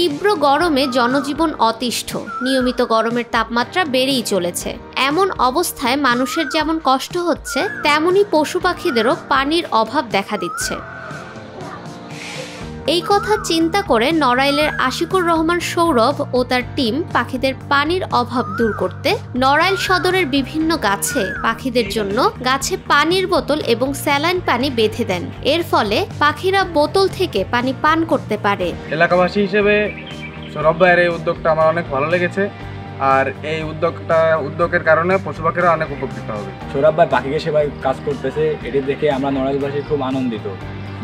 তীব্র গরমে জনজীবন অতিষ্ঠ, নিয়মিত গরমের তাপমাত্রা বেড়েই চলেছে। এমন অবস্থায় মানুষের যেমন কষ্ট হচ্ছে, তেমনি পশু পাখিদেরও পানির অভাব দেখা দিচ্ছে। এই কথা চিন্তা করে নড়াইলের আশিকুর রহমান সৌরভ ও তার টিম পাখিদের পানির অভাব দূর করতে নড়াইল সদরের বিভিন্ন গাছে পাখিদের জন্য গাছে পানির বোতল এবং স্যালাইন পানি বেঁধে দেন। এর ফলে পাখিরা বোতল থেকে পানি পান করতে পারে। এলাকাবাসী হিসেবে সৌরভ ভাইয়ের এই উদ্যোগটা আমার অনেক ভালো লেগেছে, আর এই উদ্যোগের কারণে পশু পাখিরা অনেক উপকৃত হবে। সৌরভ ভাই পাখিকে সেবায় কাজ করতেছে, এটি দেখে আমরা নড়াইলবাসী খুব আনন্দিত।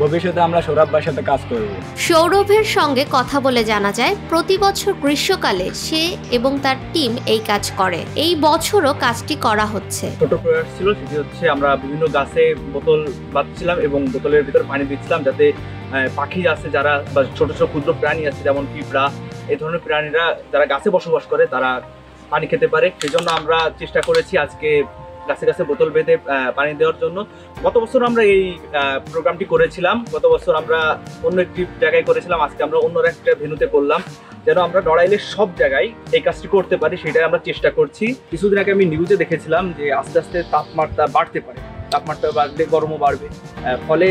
ভবিষ্যতে আমরা সৌরভ ভাইয়ের সাথে কাজ করব। সৌরভের সঙ্গে কথা বলে জানা যায়, প্রতি বছর গ্রীষ্মকালে সে এবং তার টিম এই কাজ করে। এই বছরও কাজটি করা হচ্ছে। ছোট প্রয়াস ছিল, সেটি হচ্ছে আমরা বিভিন্ন গাছে বোতল বাঁধছিলাম এবং বোতলের ভিতর পানি দিচ্ছিলাম, যাতে পাখি আছে যারা বা ছোট ছোট ক্ষুদ্র প্রাণী আছে যেমন পিঁপড়া, এই ধরনের প্রাণীরা যারা গাছে বসবাস করে তারা পানি খেতে পারে। সেই জন্য আমরা চেষ্টা করেছি আজকে গাছে গাছে বোতল বেঁধে পানি দেওয়ার জন্য। গত বছর আমরা এই প্রোগ্রামটি করেছিলাম, গত বছর আমরা অন্য একটি জায়গায় করেছিলাম, আজকে আমরা অন্য একটা ভেন্যুতে করলাম, যেন আমরা নড়াইলের সব জায়গায় এই কাজটি করতে পারি, সেটাই আমরা চেষ্টা করছি। কিছুদিন আগে আমি নিউজে দেখেছিলাম যে আস্তে আস্তে তাপমাত্রা বাড়তে পারে, তাপমাত্রা বাড়লে গরমও বাড়বে, ফলে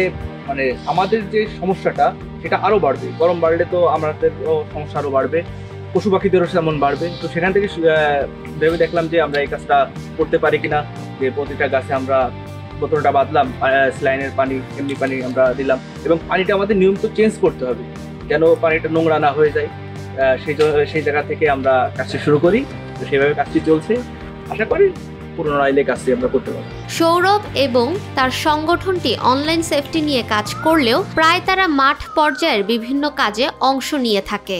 মানে আমাদের যে সমস্যাটা সেটা আরও বাড়বে। গরম বাড়লে তো আমাদেরও সমস্যা আরও বাড়বে, পশু পাখিদেরও তেমন বাড়বে। তো সেখান থেকে ভেবে দেখলাম যে আমরা এই কাজটা করতে পারি কিনা, যে প্রতিটা গাছে আমরা বোতলটা বাঁধলাম, স্যালাইনের পানি, এমনি পানি আমরা দিলাম, এবং পানিটা আমাদের নিয়মিত চেঞ্জ করতে হবে যেন পানিটা নোংরা না হয়ে যায়। সেই জায়গা থেকে আমরা কাজটি শুরু করি, তো সেইভাবে কাজটি চলছে। আশা করি পুরো নড়াইলে কাজটি আমরা করতে পারবো। সৌরভ এবং তার সংগঠনটি অনলাইন সেফটি নিয়ে কাজ করলেও প্রায় তারা মাঠ পর্যায়ের বিভিন্ন কাজে অংশ নিয়ে থাকে।